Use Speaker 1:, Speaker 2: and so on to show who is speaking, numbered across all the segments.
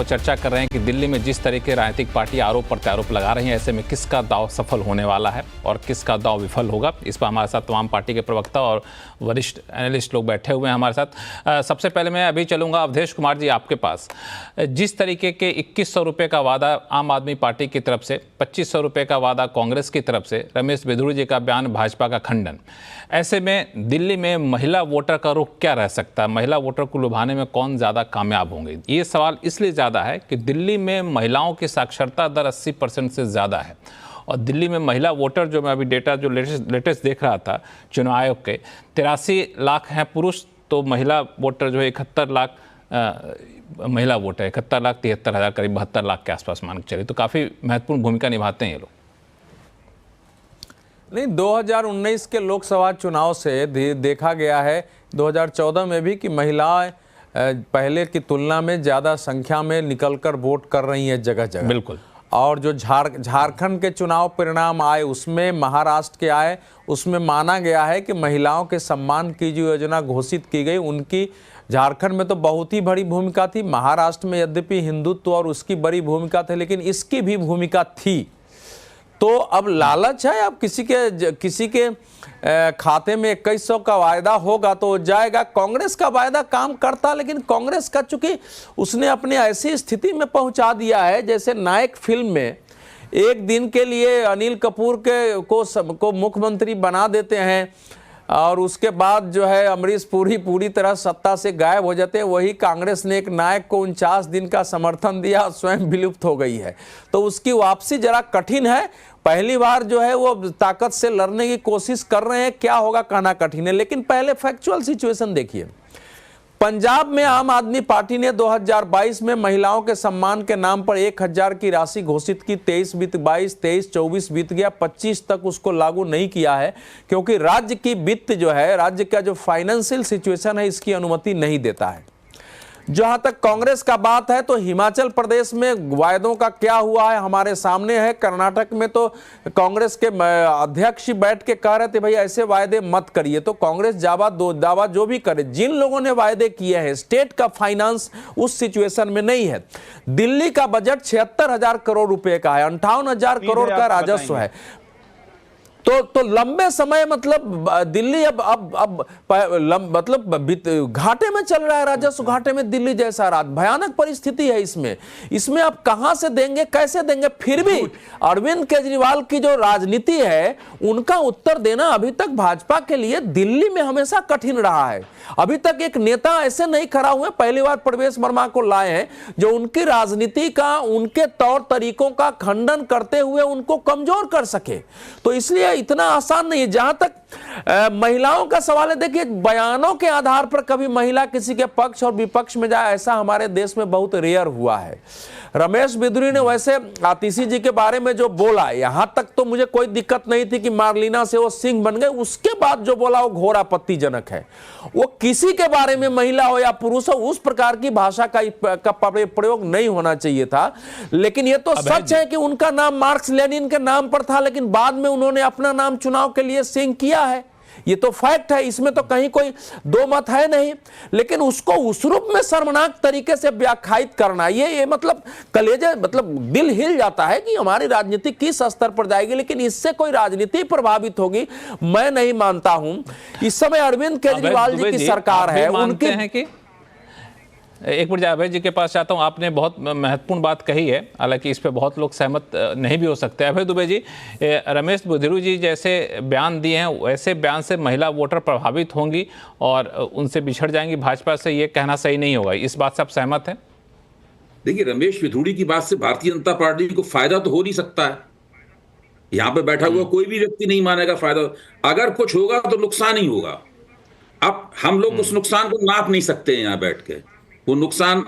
Speaker 1: लोग चर्चा कर रहे हैं कि दिल्ली में जिस तरीके राजनीतिक पार्टी आरोप प्रत्यारोप लगा रही हैं, ऐसे में किसका दांव सफल होने वाला है और किसका दांव विफल होगा। इस पर हमारे साथ तमाम पार्टी के प्रवक्ता और वरिष्ठ एनालिस्ट लोग बैठे हुए हैं हमारे साथ। सबसे पहले मैं अभी चलूँगा अवधेश कुमार जी आपके पास। जिस तरीके के 2100 रुपये का वादा आम आदमी पार्टी की तरफ से, 2500 रुपये का वादा कांग्रेस की तरफ से, रमेश बिधूड़ी जी का बयान, भाजपा का खंडन, ऐसे में दिल्ली में महिला वोटर का रुख क्या रह सकता है? महिला वोटर को लुभाने में कौन ज़्यादा कामयाब होंगे? ये सवाल इसलिए ज़्यादा है कि दिल्ली में महिलाओं की साक्षरता दर 80% से ज़्यादा है और दिल्ली में महिला वोटर, जो मैं अभी डेटा जो लेटेस्ट देख रहा था चुनाव आयोग के, 83 लाख हैं पुरुष, तो महिला वोटर जो है 71 लाख महिला वोटर, 71,73,000 करीब 72 लाख के आसपास मान के चले, तो काफ़ी महत्वपूर्ण भूमिका निभाते हैं ये लोग।
Speaker 2: नहीं, 2019 के लोकसभा चुनाव से देखा गया है, 2014 में भी, कि महिलाएं पहले की तुलना में ज़्यादा संख्या में निकलकर वोट कर रही हैं जगह जगह।
Speaker 1: बिल्कुल। और
Speaker 2: जो झारखंड के चुनाव परिणाम आए, उसमें महाराष्ट्र के आए, उसमें माना गया है कि महिलाओं के सम्मान की जो योजना घोषित की गई, उनकी झारखंड में तो बहुत ही बड़ी भूमिका थी। महाराष्ट्र में यद्यपि हिंदुत्व और उसकी बड़ी भूमिका थी, लेकिन इसकी भी भूमिका थी। तो अब लालच है, अब किसी के खाते में 2100 का वायदा होगा तो जाएगा। कांग्रेस का वायदा काम करता, लेकिन कांग्रेस का चूंकि उसने अपने ऐसी स्थिति में पहुंचा दिया है, जैसे नायक फिल्म में एक दिन के लिए अनिल कपूर को मुख्यमंत्री बना देते हैं और उसके बाद जो है अमरीश पुरी पूरी तरह सत्ता से गायब हो जाते हैं। वही कांग्रेस ने एक नायक को 49 दिन का समर्थन दिया और स्वयं विलुप्त हो गई है, तो उसकी वापसी जरा कठिन है। पहली बार जो है वो ताकत से लड़ने की कोशिश कर रहे हैं, क्या होगा कहना कठिन है। लेकिन पहले फैक्चुअल सिचुएशन देखिए। पंजाब में आम आदमी पार्टी ने 2022 में महिलाओं के सम्मान के नाम पर 1000 की राशि घोषित की। 23 बीत 22, 23-24 बीत गया, 25 तक उसको लागू नहीं किया है, क्योंकि राज्य की वित्त जो है, राज्य का जो फाइनेंशियल सिचुएशन है, इसकी अनुमति नहीं देता है। जहां तक कांग्रेस का बात है, तो हिमाचल प्रदेश में वायदों का क्या हुआ है हमारे सामने है। कर्नाटक में तो कांग्रेस के अध्यक्ष बैठ के कह रहे थे भाई ऐसे वायदे मत करिए, तो कांग्रेस दावा जो भी करे, जिन लोगों ने वायदे किए हैं, स्टेट का फाइनेंस उस सिचुएशन में नहीं है। दिल्ली का बजट 76,000 करोड़ रुपए का है, 58,000 करोड़ का राजस्व है। तो लंबे समय, मतलब दिल्ली अब मतलब घाटे में चल रहा है, राजस्व घाटे में दिल्ली जैसा भयानक परिस्थिति है। इसमें आप कहां से देंगे, कैसे देंगे? फिर भी अरविंद केजरीवाल की जो राजनीति है, उनका उत्तर देना अभी तक भाजपा के लिए दिल्ली में हमेशा कठिन रहा है। अभी तक एक नेता ऐसे नहीं खड़ा हुए, पहली बार प्रवेश वर्मा को लाए हैं, जो उनकी राजनीति का, उनके तौर तरीकों का खंडन करते हुए उनको कमजोर कर सके। तो इसलिए इतना आसान नहीं है। जहां तक महिलाओं का सवाल है, देखिए, बयानों के आधार पर कभी महिला किसी के पक्ष और विपक्ष में जाए, ऐसा हमारे देश में बहुत रेयर हुआ है। रमेश बिधूड़ी ने वैसे आतिशी जी के बारे में जो बोला, यहां तक तो मुझे कोई दिक्कत नहीं थी कि मार्लिना से वो सिंह बन गए। उसके बाद जो बोला वो घोर आपत्तिजनक है। वो किसी के बारे में, महिला हो या पुरुष हो, उस प्रकार की भाषा का प्रयोग नहीं होना चाहिए था। लेकिन ये तो सच है कि उनका नाम मार्क्स लेनिन के नाम पर था, लेकिन बाद में उन्होंने अपना नाम चुनाव के लिए सिंह किया है। ये तो फैक्ट है, इसमें तो कहीं कोई दो मत है नहीं। लेकिन उसको उस रूप में शर्मनाक तरीके से व्याख्यायित करना, ये मतलब कलेजे, मतलब दिल हिल जाता है कि हमारी राजनीति किस स्तर पर जाएगी। लेकिन इससे कोई राजनीति प्रभावित होगी, मैं नहीं मानता हूं। इस समय अरविंद केजरीवाल जी की सरकार है, उनकी
Speaker 1: एक मिनट अभय जी के पास चाहता हूं। आपने बहुत महत्वपूर्ण बात कही है, हालांकि इस पे बहुत लोग सहमत नहीं भी हो सकते। अभय दुबे जी, रमेश बिधूड़ी जी जैसे बयान दिए हैं, वैसे बयान से महिला वोटर प्रभावित होंगी और उनसे बिछड़ जाएंगी भाजपा से, ये कहना सही नहीं होगा। इस बात से आप सहमत हैं?
Speaker 3: देखिए, रमेश बिधूड़ी की बात से भारतीय जनता पार्टी को फायदा तो हो नहीं सकता है। यहाँ पे बैठा हुआ कोई भी व्यक्ति नहीं मानेगा फायदा। अगर कुछ होगा तो नुकसान ही होगा। अब हम लोग उस नुकसान को नाप नहीं सकते हैं यहाँ बैठ के। वो नुकसान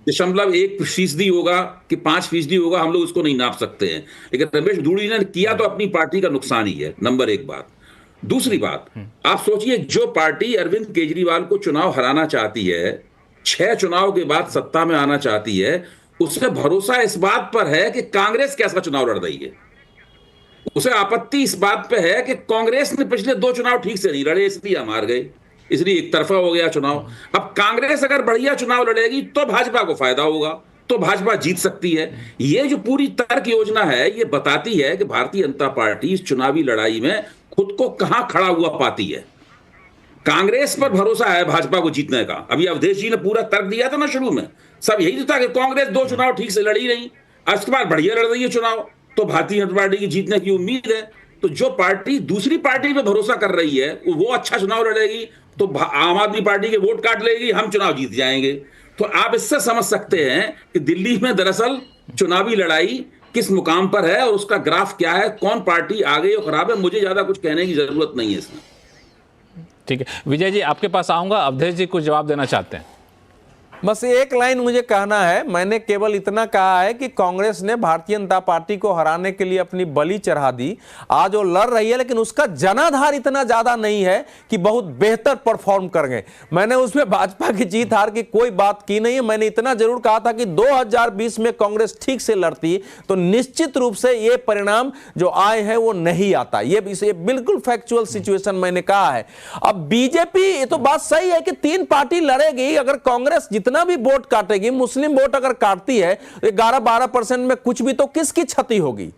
Speaker 3: 0.1% होगा कि 5% होगा, हम लोग उसको नहीं नाप सकते हैं। लेकिन रमेश बिधूड़ी ने किया तो अपनी पार्टी का नुकसान ही है, नंबर एक बात। दूसरी बात, आप सोचिए, जो पार्टी अरविंद केजरीवाल को चुनाव हराना चाहती है, 6 चुनाव के बाद सत्ता में आना चाहती है, उसे भरोसा इस बात पर है कि कांग्रेस कैसा चुनाव लड़ रही है। उसे आपत्ति इस बात पे है कि कांग्रेस ने पिछले 2 चुनाव ठीक से नहीं लड़े, इसलिए हम हार गए, इसलिए एक तरफा हो गया चुनाव। अब कांग्रेस अगर बढ़िया चुनाव लड़ेगी तो भाजपा को फायदा होगा, तो भाजपा जीत सकती है। ये जो पूरी तर्क योजना है ये बताती है कि भारतीय जनता पार्टी इस चुनावी लड़ाई में खुद को कहां खड़ा हुआ पाती है। कांग्रेस पर भरोसा है भाजपा को जीतने का। अभी अवधेश जी ने पूरा तर्क दिया था ना शुरू में, सब यही था कि कांग्रेस 2 चुनाव ठीक से लड़ी नहीं, इसके बाद बढ़िया लड़ रही है चुनाव, तो भारतीय जनता पार्टी की जीतने की उम्मीद है। तो जो पार्टी दूसरी पार्टी पे भरोसा कर रही है वो अच्छा चुनाव लड़ेगी, तो आम आदमी पार्टी के वोट काट लेगी, हम चुनाव जीत जाएंगे। तो आप इससे समझ सकते हैं कि दिल्ली में दरअसल चुनावी लड़ाई किस मुकाम पर है और उसका ग्राफ क्या है, कौन पार्टी आगे और खराब है। मुझे ज्यादा कुछ कहने की जरूरत नहीं है इसमें।
Speaker 1: ठीक है विजय जी, आपके पास आऊंगा। अवधेश जी कुछ जवाब देना चाहते हैं?
Speaker 2: बस एक लाइन मुझे कहना है, मैंने केवल इतना कहा है कि कांग्रेस ने भारतीय जनता पार्टी को हराने के लिए अपनी बलि चढ़ा दी। आज वो लड़ रही है लेकिन उसका जनाधार इतना ज्यादा नहीं है कि बहुत बेहतर परफॉर्म कर गए। मैंने उसमें भाजपा की जीत हार की कोई बात की नहीं है। मैंने इतना जरूर कहा था कि 2020 में कांग्रेस ठीक से लड़ती तो निश्चित रूप से ये परिणाम जो आए हैं वो नहीं आता। ये बिल्कुल फैक्चुअल सिचुएशन मैंने कहा है। अब बीजेपी, ये तो बात सही है कि 3 पार्टी लड़ेगी। अगर कांग्रेस जितना भी वोट काटेगी, मुस्लिम वोट अगर काटती है 11-12% में कुछ भी, तो किसकी क्षति होगी?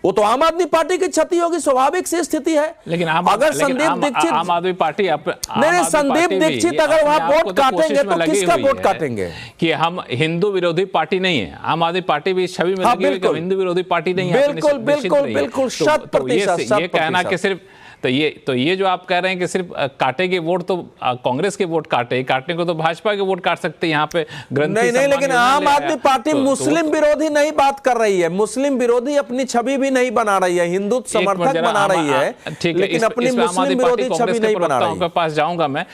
Speaker 2: वो तो आम आदमी पार्टी की क्षति होगी, स्वाभाविक सी स्थिति है।
Speaker 1: लेकिन
Speaker 2: अगर संदीप दीक्षित,
Speaker 1: आम आदमी पार्टी
Speaker 2: नहीं, संदीप दीक्षित अगर वहां वोट काटेंगे तो किसका वोट काटेंगे?
Speaker 1: कि हम हिंदू विरोधी पार्टी नहीं है। आम आदमी पार्टी भी इस छवि में लगी हुई है कि हिंदू विरोधी पार्टी नहीं है।
Speaker 2: बिल्कुल बिल्कुल बिल्कुल, 100%।
Speaker 1: ये कहना कि सिर्फ तो ये जो आप कह रहे हैं कि सिर्फ काटेंगे वोट, तो कांग्रेस के वोट काटने को तो भाजपा के वोट काट सकते हैं यहाँ पे।
Speaker 2: नहीं, लेकिन आम आदमी पार्टी मुस्लिम विरोधी नहीं बात कर रही है। मुस्लिम विरोधी अपनी छवि भी नहीं बना रही है, हिंदुत्व समर्थक बना रही है, लेकिन अपनी मुस्लिम विरोधी छवि नहीं बना रही है।
Speaker 1: के पास जाऊंगा मैं।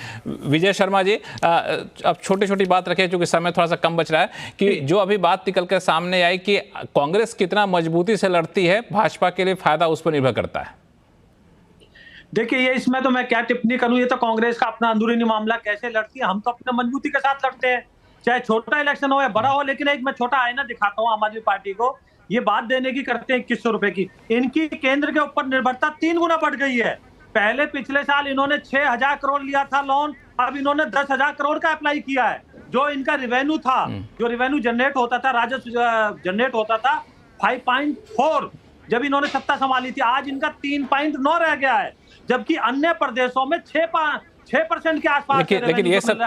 Speaker 1: विजय शर्मा जी, अब छोटी छोटी बात रखें क्योंकि समय थोड़ा सा कम बच रहा है, कि जो अभी बात निकल कर सामने आई कि कांग्रेस कितना मजबूती से लड़ती है, भाजपा के लिए फायदा उस पर निर्भर करता है।
Speaker 4: देखिए, ये इसमें तो मैं क्या टिप्पणी करूं, ये तो कांग्रेस का अपना अंदरूनी मामला, कैसे लड़ती है। हम तो अपने मजबूती के साथ लड़ते हैं, चाहे छोटा इलेक्शन हो या बड़ा हो। लेकिन एक मैं छोटा आईना दिखाता हूं आम आदमी पार्टी को। ये बात देने की करते हैं 2100 रुपए की, इनकी केंद्र के ऊपर निर्भरता 3 गुना बढ़ गई है। पहले पिछले साल इन्होंने 6000 करोड़ लिया था लोन, अब इन्होंने 10,000 करोड़ का अप्लाई किया है। जो इनका रिवेन्यू था, जो रिवेन्यू जनरेट होता था, राजस्व जनरेट होता था 5.4 जब इन्होंने सत्ता संभाली थी, आज इनका 3.9 रह गया है, जबकि अन्य प्रदेशों में 6% के आसपास।
Speaker 1: लेकिन ये सब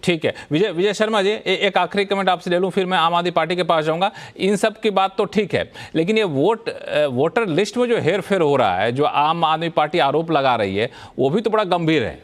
Speaker 1: ठीक है। विजय शर्मा जी, एक आखिरी कमेंट आपसे ले लूं, फिर मैं आम आदमी पार्टी के पास जाऊंगा। इन सब की बात तो ठीक है, लेकिन ये वोटर लिस्ट में जो हेरफेर हो रहा है, जो आम आदमी पार्टी आरोप लगा रही है, वो भी तो बड़ा गंभीर है।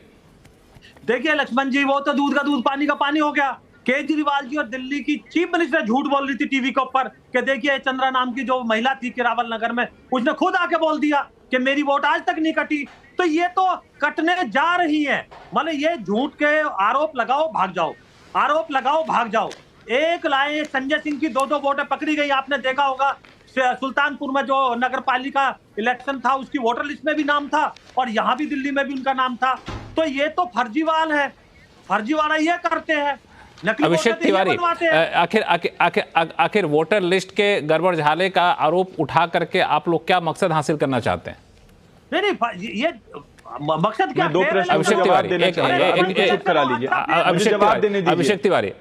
Speaker 4: देखिए लक्ष्मण जी, वो तो दूध का दूध पानी का पानी हो गया। केजरीवाल जी और दिल्ली की चीफ मिनिस्टर झूठ बोल रही थी टीवी के ऊपर कि देखिए चंद्रा नाम की जो महिला थी केरावल नगर में, उसने खुद आके बोल दिया कि मेरी वोट आज तक नहीं कटी। तो ये तो कटने जा रही है। मतलब ये झूठ के आरोप लगाओ भाग जाओ, आरोप लगाओ भाग जाओ। एक लाए संजय सिंह की 2-2 वोटें पकड़ी गई। आपने देखा होगा सुल्तानपुर में जो नगर पालिका इलेक्शन था उसकी वोटर लिस्ट में भी नाम था, और यहाँ भी दिल्ली में भी उनका नाम था। तो ये तो फर्जीवाल है, फर्जीवाड़ा ये करते हैं।
Speaker 1: अभिषेक तिवारी, आखिर वोटर लिस्ट के गड़बड़ झाले का आरोप उठा करके आप लोग क्या मकसद हासिल करना चाहते हैं?
Speaker 4: नहीं, ये मकसद क्या?
Speaker 5: 2 प्रश्न
Speaker 1: अभिषेक तिवारी, अभिषेक तिवारी,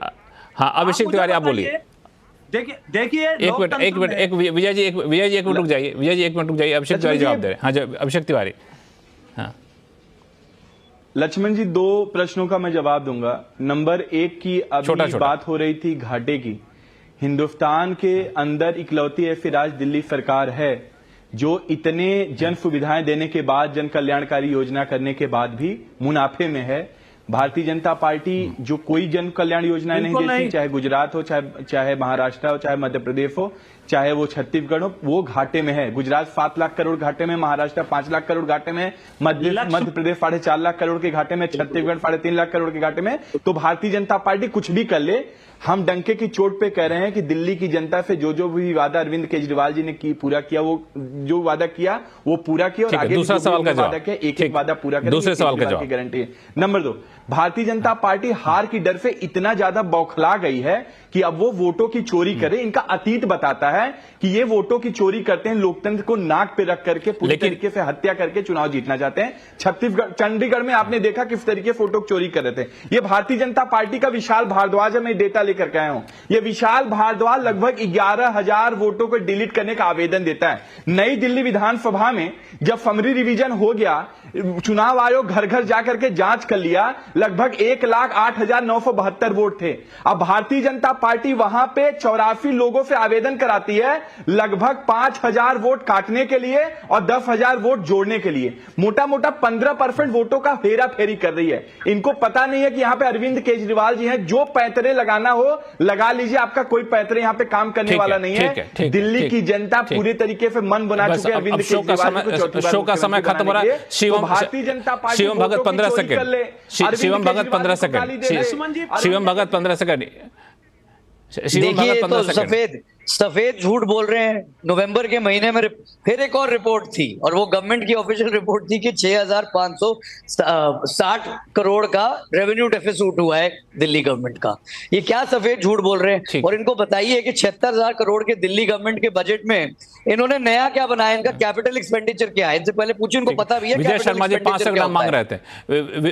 Speaker 1: हाँ अभिषेक तिवारी आप बोलिए।
Speaker 4: देखिए
Speaker 1: एक मिनट विजय जी एक मिनट रुक जाइए, अभिषेक तिवारी जवाब दे रहे हैं। हाँ अभिषेक तिवारी। हाँ
Speaker 5: लक्ष्मण जी, 2 प्रश्नों का मैं जवाब दूंगा। नंबर 1 की अभी बात हो रही थी घाटे की। हिंदुस्तान के अंदर इकलौती ऐसी राज्य दिल्ली सरकार है जो इतने जन सुविधाएं देने के बाद, जन कल्याणकारी योजना करने के बाद भी मुनाफे में है। भारतीय जनता पार्टी जो कोई जन कल्याण योजनाएं नहीं देती, चाहे गुजरात हो, चाहे महाराष्ट्र हो, चाहे मध्य प्रदेश हो, चाहे वो छत्तीसगढ़ हो, वो घाटे में है। गुजरात 7 लाख करोड़ घाटे में, महाराष्ट्र 5 लाख करोड़ घाटे में, मध्य प्रदेश 4.5 लाख करोड़ के घाटे में, छत्तीसगढ़ 3.5 लाख करोड़ के घाटे में। तो भारतीय जनता पार्टी कुछ भी कर ले, हम डंके की चोट पे कह रहे हैं कि दिल्ली की जनता से जो भी वादा अरविंद केजरीवाल जी ने पूरा किया, वो जो वादा किया वो पूरा किया, और आगे
Speaker 1: दूसरा सवाल का वादा
Speaker 5: किया, एक वादा पूरा करेंगे,
Speaker 1: दूसरे सवाल का जवाब।
Speaker 5: गारंटी है। नंबर 2, भारतीय जनता पार्टी हार की डर से इतना ज्यादा बौखला गई है कि अब वो वोटों की चोरी करे। इनका अतीत बताता है है कि ये वोटों की चोरी करते हैं, लोकतंत्र को नाक पे रख करके पूरी तरीके से हत्या करके चुनाव जीतना चाहते हैं। छत्तीसगढ़, चंडीगढ़ में आपने देखा किस तरीके फोटो चोरी कर रहे थे। ये भारतीय जनता पार्टी का विशाल भारद्वाज है, मैं डेटा लेकर के आया हूं। ये विशाल भारद्वाज लगभग 11,000 वोटों को डिलीट करने का आवेदन देता है। नई दिल्ली विधानसभा में जब समरी रिवीजन हो गया, चुनाव आयोग घर घर जाकर के जांच कर लिया, लगभग 1,08,972 वोट थे। अब भारतीय जनता पार्टी वहां पे 84 लोगों से आवेदन कराती है लगभग 5,000 वोट काटने के लिए और 10,000 वोट जोड़ने के लिए। मोटा मोटा 15% वोटों का हेरा फेरी कर रही है। इनको पता नहीं है कि यहां पे अरविंद केजरीवाल जी हैं, जो पैतरे लगाना हो लगा लीजिए, आपका कोई पैतरे यहां पे काम करने वाला नहीं है। दिल्ली की जनता पूरी तरीके से मन बना चुके हैं अरविंद केजरीवाल।
Speaker 1: शो का समय खत्म हो रहा है।
Speaker 5: भारतीय जनता पार्टी
Speaker 1: शिवम भगत 15 सेकंड। शिवम भगत 15 सेकंड। शिवम भगत 15 सेकंड।
Speaker 6: देखिए, तो सफेद झूठ बोल रहे हैं। नवंबर के महीने में फिर एक और रिपोर्ट थी, और वो गवर्नमेंट की ऑफिशियल रिपोर्ट थी कि 6,560 करोड़ का रेवेन्यू डेफिसिट हुआ है दिल्ली गवर्नमेंट का। ये क्या सफेद झूठ बोल रहे हैं? और इनको बताइए कि 76,000 करोड़ के दिल्ली गवर्नमेंट के बजट में इन्होंने नया क्या बनाया, इनका कैपिटल एक्सपेंडिचर क्या है? इनसे पहले पूछिए, इनको पता भी है।
Speaker 1: विजय शर्मा जी 5 सेकंड आप मांग रहे थे।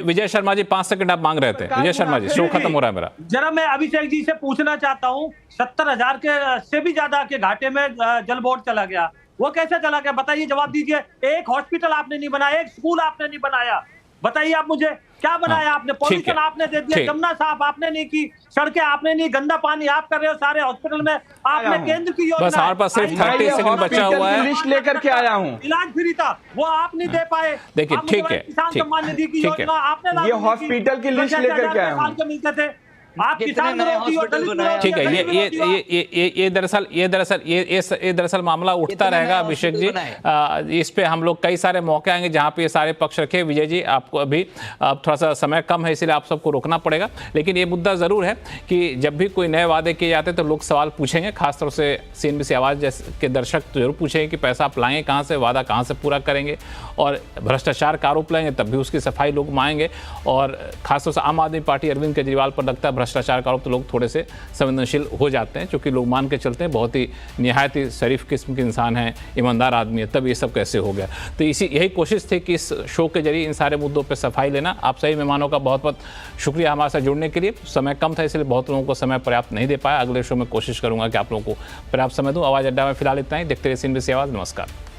Speaker 1: विजय शर्मा जी 5 सेकंड आप मांग रहे थे। विजय शर्मा जी, शो खत्म हो रहा है मेरा।
Speaker 4: जरा मैं अभिषेक जी से पूछना चाहता हूँ, 70,000 के से भी ज्यादा के घाटे में जल बोर्ड चला गया, वो कैसे चला गया? बताइए, जवाब दीजिए। एक हॉस्पिटल आपने नहीं बनाया, एक स्कूल आपने नहीं बनाया, बताइए आप मुझे क्या बनाया आपने? पॉल्यूशन आपने दे दिया, जमुना साफ आपने नहीं की, सड़कें आपने नहीं, गंदा पानी आप कर रहे हो सारे हॉस्पिटल में। आपने केंद्र की योजना,
Speaker 1: बस हमारे पास सिर्फ 30 सेकंड बचा हुआ है।
Speaker 5: लिस्ट लेकर के आया हूं।
Speaker 4: इलाज फ्री था, वो आप नहीं दे पाए।
Speaker 1: देखिए, ठीक है,
Speaker 4: किसान सम्मान निधि की योजना आपने,
Speaker 5: ये हॉस्पिटल की लिस्ट लेकर के आया हूं।
Speaker 4: मिलते थे आप, किसान
Speaker 1: ठीक है। ये दरअसल मामला उठता रहेगा अभिषेक जी। इस पे हम लोग कई सारे मौके आएंगे जहां पे ये सारे पक्ष रखे। विजय जी, आपको अभी थोड़ा सा समय कम है, इसलिए आप सबको रोकना पड़ेगा। लेकिन ये मुद्दा जरूर है कि जब भी कोई नए वादे किए जाते हैं तो लोग सवाल पूछेंगे, खासतौर से CNBC आवाज के दर्शक तो जरूर पूछेंगे कि पैसा आप लाएंगे कहाँ से, वादा कहाँ से पूरा करेंगे, और भ्रष्टाचार का आरोप लाएंगे तब भी उसकी सफाई लोग मांगेंगे। और खासतौर से आम आदमी पार्टी अरविंद केजरीवाल पर लगता है भ्रष्टाचार का आरोप तो लोग थोड़े से संवेदनशील हो जाते हैं, क्योंकि लोग मान के चलते हैं बहुत ही निहायत ही शरीफ किस्म के इंसान है, ईमानदार आदमी है, तब ये सब कैसे हो गया। तो यही कोशिश थी कि इस शो के जरिए इन सारे मुद्दों पे सफाई लेना। आप सभी मेहमानों का बहुत बहुत शुक्रिया हमारे साथ जुड़ने के लिए। समय कम था इसलिए बहुत लोगों को समय पर्याप्त नहीं दे पाया। अगले शो में कोशिश करूंगा कि आप लोगों को पर्याप्त समय दूं। आवाज अड्डा में फिलहाल इतना ही। देखते रहिए CNBC आवाज। नमस्कार।